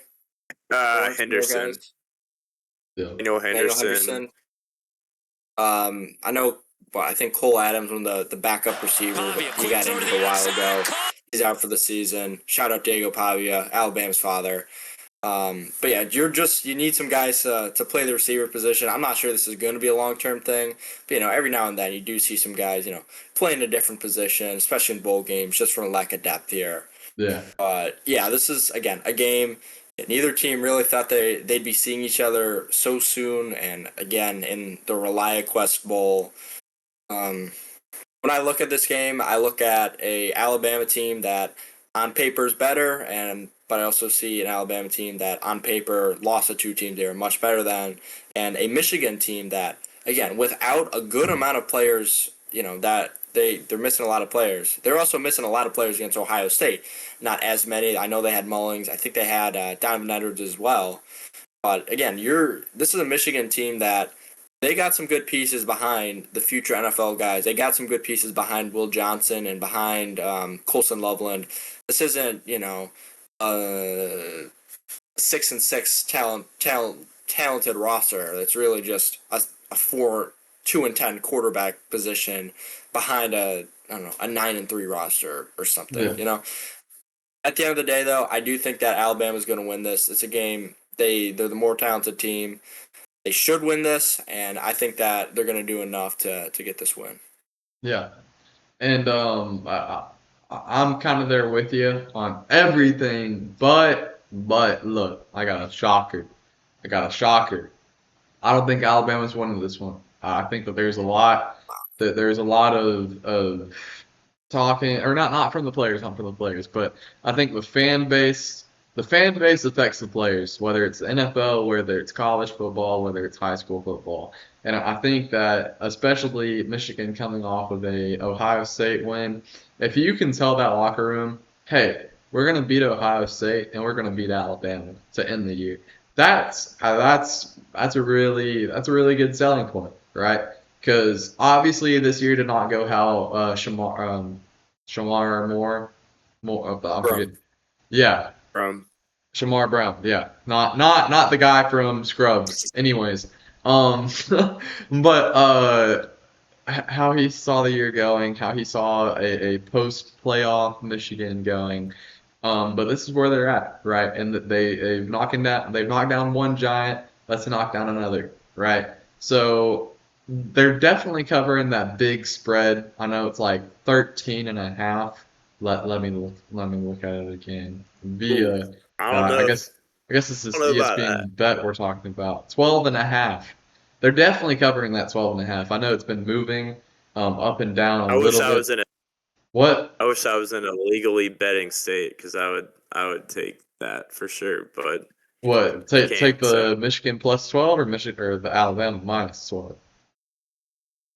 Henderson. Yeah. Daniel Henderson. Henderson. I know. Well, I think Cole Adams, one of the backup receivers, he got injured a while ago. He's out for the season. Shout out Diego Pavia, Alabama's father. But yeah, you need some guys to play the receiver position. I'm not sure this is going to be a long-term thing, but every now and then you do see some guys, playing a different position, especially in bowl games, just from a lack of depth here. Yeah. But yeah, this is again a game that neither team really thought they'd be seeing each other so soon, and again in the Reliaquest Bowl. When I look at this game, I look at a Alabama team that on paper is better, but I also see an Alabama team that on paper lost to two teams they were much better than, and a Michigan team that, again, without a good amount of players, that they're missing a lot of players. They're also missing a lot of players against Ohio State. Not as many. I know they had Mullings. I think they had Donovan Edwards as well. But again, this is a Michigan team that they got some good pieces behind the future NFL guys. They got some good pieces behind Will Johnson and behind Colson Loveland. This isn't, a 6-6 talented roster. It's really just a 2-10 quarterback position behind a 9-3 roster or something. Yeah. At the end of the day, though, I do think that Alabama's going to win this. It's a game. They're the more talented team. They should win this, and I think that they're going to do enough to get this win. Yeah. And I'm kind of there with you on everything, but look, I got a shocker. I don't think Alabama's winning this one. I think that there's a lot of talking, or not from the players, but I think the fan base affects the players, whether it's the NFL, whether it's college football, whether it's high school football. And I think that especially Michigan coming off of a Ohio State win, if you can tell that locker room, hey, we're gonna beat Ohio State and we're gonna beat Alabama to end the year. That's a really good selling point, right? Because obviously this year did not go how Shamar Moore, I forget. Yeah, From Shamar Brown. Yeah, not the guy from Scrubs. Anyways, Um, but how he saw the year going, how he saw a post-playoff Michigan going. But this is where they're at, right? And they've knocked down one giant. Let's knock down another, right? So they're definitely covering that big spread. I know it's like 13 and a half. Let me look at it again. Ooh, Via I don't I know. guess this I is don't know about that. ESPN bet we're talking about. 12 and a half. They're definitely covering that 12 and a half. I know it's been moving up and down a I wish little I bit. was in a What? I wish I was in a legally betting state because I would take that for sure. But What? I Take can't. So the Michigan plus 12 or Michigan or the Alabama minus 12?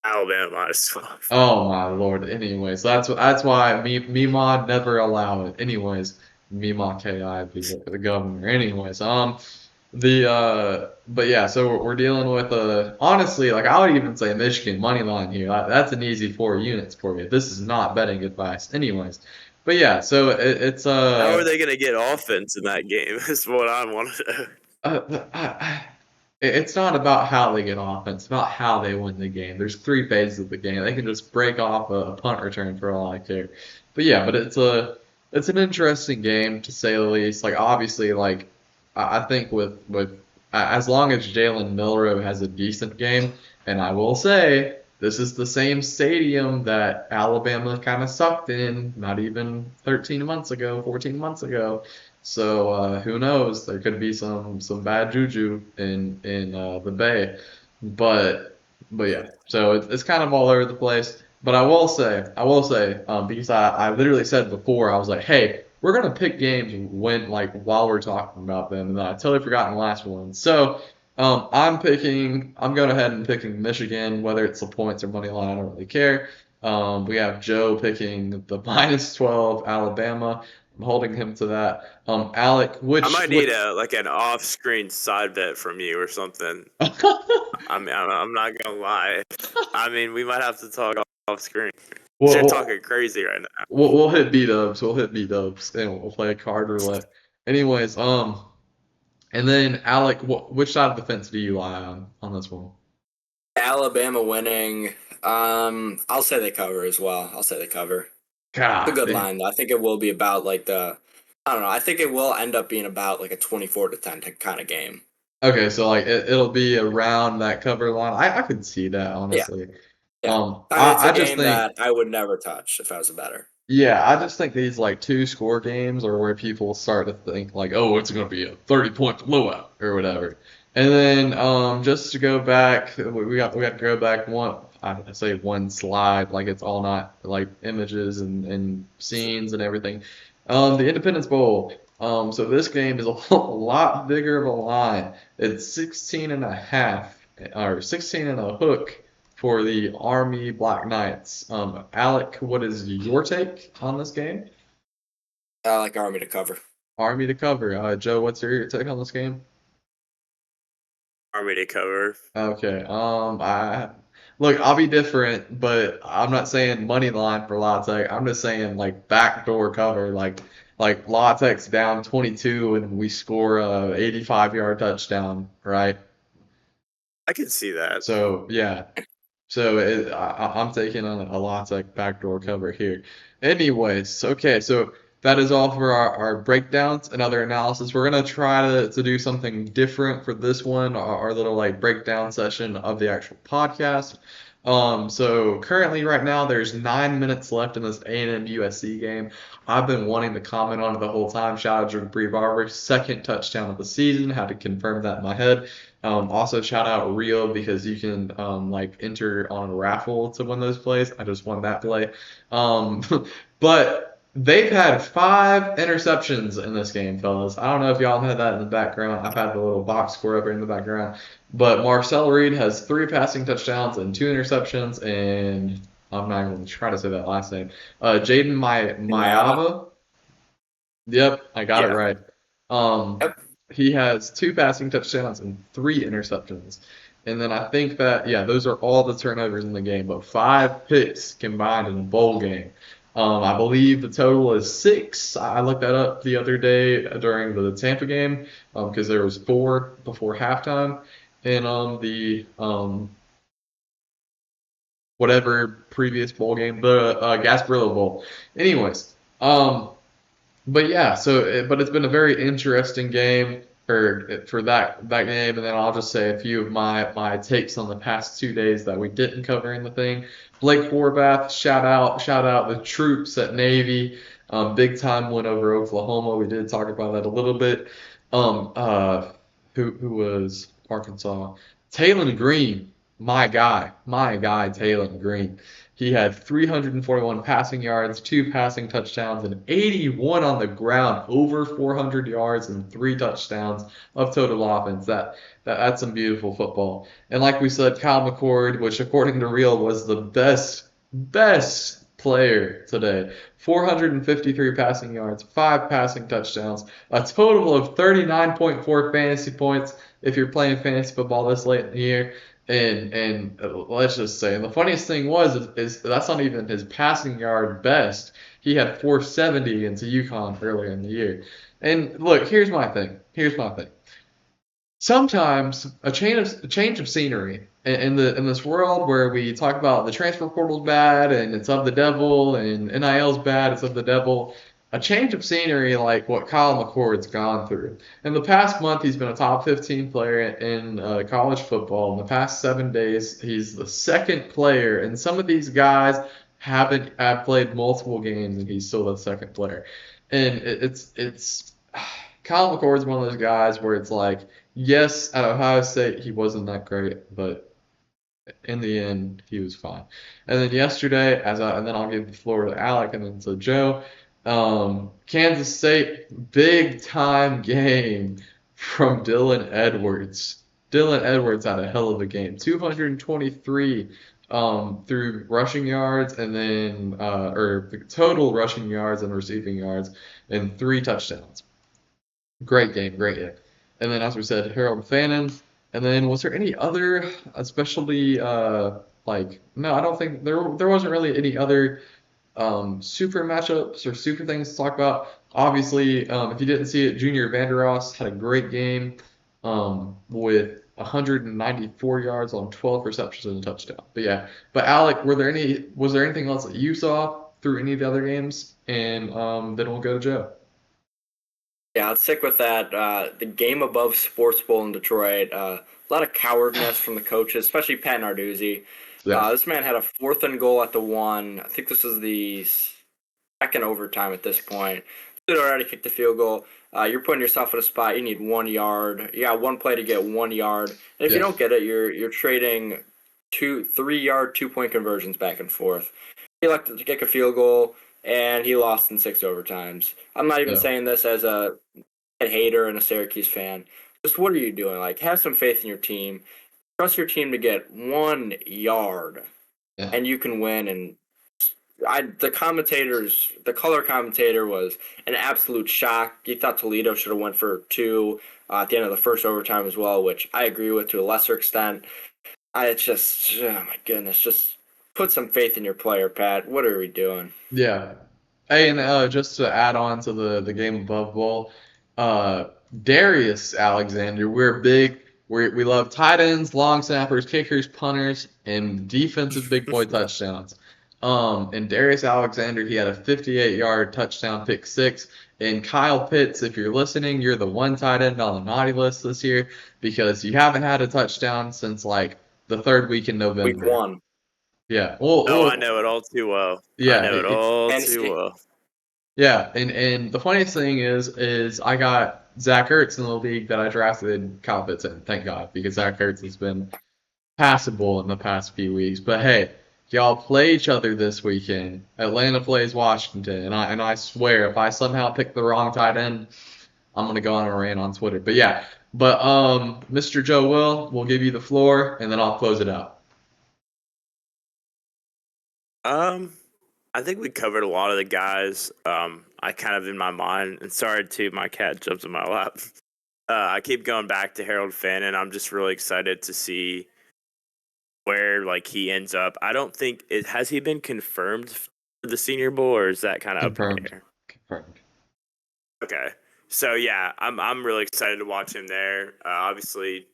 Alabama minus 12. Oh my Lord. Anyways, that's why Mima never allow it. Anyways, Mima KI the governor. Anyways, but yeah, so we're dealing with honestly, like I would even say Michigan money line here. That's an easy 4 units for you. This is not betting advice. Anyways, but yeah, so it's How are they going to get offense in that game? Is what I want to know. it's not about how they get offense, it's about how they win the game. There's 3 phases of the game. They can just break off a punt return for all I care. But yeah, but it's an interesting game to say the least. Like obviously, like I think with as long as Jalen Milroe has a decent game, and I will say this is the same stadium that Alabama kind of sucked in not even 13 months ago, 14 months ago. So who knows? There could be some bad juju in the Bay, but yeah. So it's kind of all over the place. But I will say, because I literally said before, I was like, hey, we're gonna pick games when like while we're talking about them, and then I totally forgot the last one. So I'm going ahead and picking Michigan, whether it's the points or money line, I don't really care. We have Joe picking the minus 12 Alabama. I'm holding him to that. Alec, I which might need a like an off-screen side bet from you or something. I mean, I'm not gonna lie. I mean, we might have to talk off-screen. You're we'll, talking crazy right now. we'll hit B-dubs. We'll hit B-dubs, and we'll play a card roulette. Anyways, and then Alec, which side of the fence do you lie on this one? Alabama winning. I'll say they cover as well. I'll say they cover. It's a God good damn. line though. I think it will be about like the. I don't know. I think it will end up being about like a 24-10 kind of game. Okay, so like it'll be around that cover line. I could see that Yeah, honestly. yeah. I mean, it's a I just game think that I would never touch if I was a better. yeah, I just think these like 2 score games are where people start to think like, oh, it's gonna be a 30-point blowout or whatever. And then just to go back, we got to go back I say one slide, like it's all not like images and scenes and everything. The Independence Bowl. So this game is a lot bigger of a line. It's 16 and a half or 16 and a hook for the Army Black Knights. Alec, what is your take on this game? I like Army to cover. Army to cover. Joe, what's your take on this game? Army to cover. Okay. I look, I'll be different, but I'm not saying money line for La Tech. I'm just saying like backdoor cover, like La Tech's down 22 and we score a 85-yard touchdown, right? I can see that. So yeah. So I'm taking a lot like backdoor cover here. Anyways, okay, so that is all for our breakdowns and other analysis. We're gonna try to do something different for this one, our little like breakdown session of the actual podcast. So currently right now there's 9 minutes left in this A&M USC game. I've been wanting to comment on it the whole time. Shout out to Bree Barber, second touchdown of the season. Had to confirm that in my head. Also shout out Rio because you can like enter on a raffle to win those plays. I just won that play. Um, but they've had 5 interceptions in this game, fellas. I don't know if y'all had that in the background. I've had the little box score up here in the background. But Marcel Reed has 3 passing touchdowns and 2 interceptions, and I'm not even going to try to say that last name. Jaden Mayava. Yep, I got it Yeah. right. Yep. He has 2 passing touchdowns and 3 interceptions. And then I think that, yeah, those are all the turnovers in the game, but 5 picks combined in a bowl game. I believe the total is 6. I looked that up the other day during the Tampa game because there was 4 before halftime. in the whatever previous bowl game, the Gasparilla Bowl. Anyways, but yeah, but it's been a very interesting game for that game, and then I'll just say a few of my takes on the past 2 days that we didn't cover in the thing. Blake Horvath, shout out the troops at Navy, big time win over Oklahoma. We did talk about that a little bit. Um, uh, who was Arkansas? Taylon Green, my guy, Taylon Green. He had 341 passing yards, 2 passing touchdowns, and 81 on the ground, over 400 yards and 3 touchdowns of total offense. That's some beautiful football. And like we said, Kyle McCord, which according to Real was the best player today. 453 passing yards, 5 passing touchdowns, a total of 39.4 fantasy points if you're playing fantasy football this late in the year. And let's just say, and the funniest thing is that's not even his passing yard best. He had 470 against UConn earlier in the year. And look, here's my thing. Sometimes a change of scenery in this world where we talk about the transfer portal's bad and it's of the devil and NIL's bad, it's of the devil. A change of scenery like what Kyle McCord's gone through. In the past month, he's been a top 15 player in college football. In the past 7 days, he's the second player, and some of these guys haven't have played multiple games, and he's still the second player. And it's Kyle McCord's one of those guys where it's like, yes, at Ohio State he wasn't that great, but in the end he was fine. And then yesterday, and then I'll give the floor to Alec and then to Joe. Kansas State big time game from Dylan Edwards. Dylan Edwards had a hell of a game. 223 through rushing yards and then or total rushing yards and receiving yards and 3 touchdowns. Great game. And then, as we said, Harold Fannin. And then, was there any other, especially no, I don't think there wasn't really any other super matchups or super things to talk about. Obviously, if you didn't see it, Junior Vandeross had a great game with 194 yards on 12 receptions and a touchdown. But Alec, was there anything else that you saw through any of the other games? And then we'll go to Joe. Yeah, let's stick with that. The game above Sports Bowl in Detroit. A lot of cowardness from the coaches, especially Pat Narduzzi. Yeah. This man had a 4th and goal at the 1. I think this is the second overtime at this point. Should already kicked the field goal. You're putting yourself in a spot. You need 1 yard. You got one play to get 1 yard. And if you Yeah. don't get it, you're trading 3-yard 2-point conversions back and forth. He elected to kick a field goal, and he lost in 6 overtimes. I'm not even Yeah. saying this as a hater and a Syracuse fan. Just what are you doing? Like, have some faith in your team. Trust your team to get 1 yard, Yeah. and you can win. And the color commentator was an absolute shock. He thought Toledo should have went for 2 at the end of the first overtime as well, which I agree with to a lesser extent. It's just, oh my goodness, just put some faith in your player, Pat. What are we doing? Yeah. Hey, and just to add on to the game above bowl, uh, Darius Alexander, we love tight ends, long snappers, kickers, punters, and defensive big boy touchdowns. And Darius Alexander, he had a 58-yard touchdown pick six. And Kyle Pitts, if you're listening, you're the one tight end on the naughty list this year because you haven't had a touchdown since like the third week in Week November. 1. Yeah. Oh, I know it all too well. Yeah. I know it all And too well. Yeah, and the funniest thing is I got Zach Ertz in the league that I drafted Kyle Pitts in, thank God, because Zach Ertz has been passable in the past few weeks. But hey, y'all play each other this weekend. Atlanta plays Washington, and I swear if I somehow pick the wrong tight end, I'm gonna go on a rant on Twitter. But yeah, Mr. Joe we'll give you the floor, and then I'll close it out. I think we covered a lot of the guys. I kind of in my mind, and sorry too, my cat jumped in my lap. I keep going back to Harold Finn, and I'm just really excited to see where like he ends up. I don't think has he been confirmed for the Senior Bowl, or is that kind of up in the air? Confirmed. Okay, so yeah, I'm really excited to watch him there. Obviously,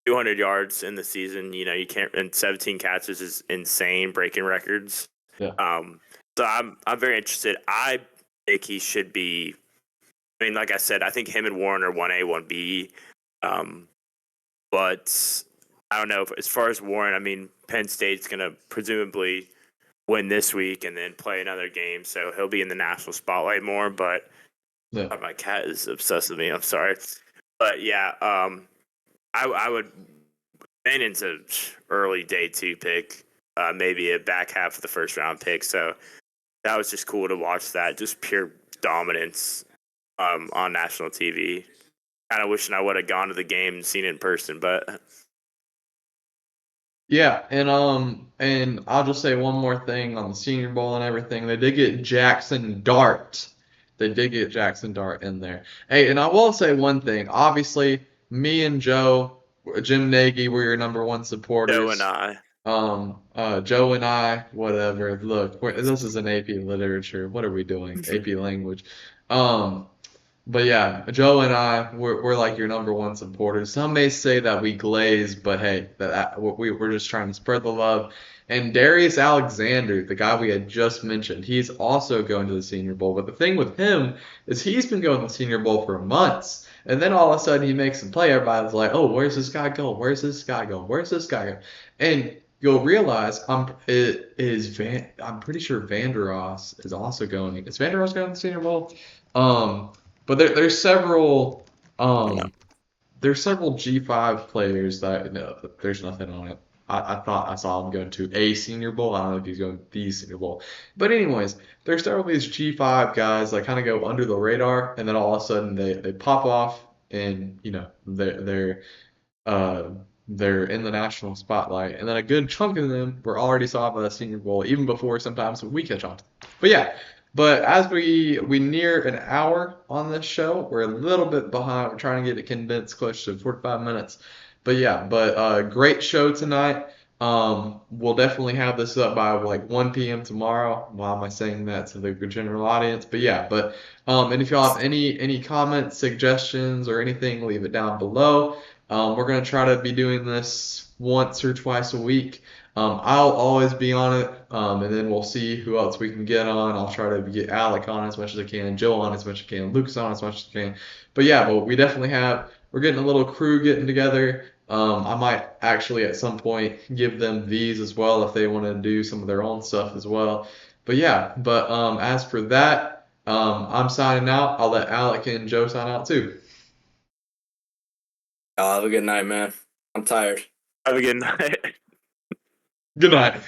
200 yards in the season. You can't, and 17 catches is insane, breaking records. Yeah. So I'm very interested. I think he should be. I mean, like I said, I think him and Warren are 1A, 1B. But I don't know. As far as Warren, I mean, Penn State's going to presumably win this week and then play another game, so he'll be in the national spotlight more. But my cat is obsessed with me. I'm sorry. But yeah, I would. Bannon's an early day 2 pick, maybe a back half of the first round pick. So that was just cool to watch that, just pure dominance on national TV. Kind of wishing I would have gone to the game and seen it in person, but Yeah, and I'll just say one more thing on the Senior Bowl and everything. They did get Jackson Dart. They did get Jackson Dart in there. Hey, and I will say one thing. Obviously, me and Jim Nagy were your number one supporters. Joe and I. Joe and I, whatever. Look, this is an AP literature. What are we doing? AP language. But yeah, Joe and I, we're like your number one supporters. Some may say that we glaze, but hey, we're just trying to spread the love. And Darius Alexander, the guy we had just mentioned, he's also going to the Senior Bowl. But the thing with him is he's been going to the Senior Bowl for months. And then all of a sudden he makes a play. Everybody's like, oh, where's this guy going? Where's this guy going? Where's this guy going? And you'll realize I'm pretty sure Vanderos is also going. Is Vanderos going to the Senior Bowl? But there's several G5 players that there's nothing on it. I thought I saw him going to a Senior Bowl. I don't know if he's going to the Senior Bowl. But anyways, there's several of these G5 guys that kind of go under the radar, and then all of a sudden they pop off, and they're in the national spotlight. And then a good chunk of them were already saw by the Senior Bowl, even before sometimes we catch on. But yeah. But as we near an hour on this show, we're a little bit behind. We're trying to get it condensed close to 45 minutes. But yeah, great show tonight. We'll definitely have this up by like 1 p.m. tomorrow. Why am I saying that to the general audience? But yeah, and if y'all have any comments, suggestions, or anything, leave it down below. We're gonna try to be doing this once or twice a week. I'll always be on it, and then we'll see who else we can get on. I'll try to get Alec on as much as I can, Joe on as much as I can, Lucas on as much as I can. But yeah, we definitely we're getting a little crew getting together. I might actually at some point give them these as well if they want to do some of their own stuff as well. But yeah, as for that, I'm signing out. I'll let Alec and Joe sign out too. Have a good night, man. I'm tired. Have a good night. Good night.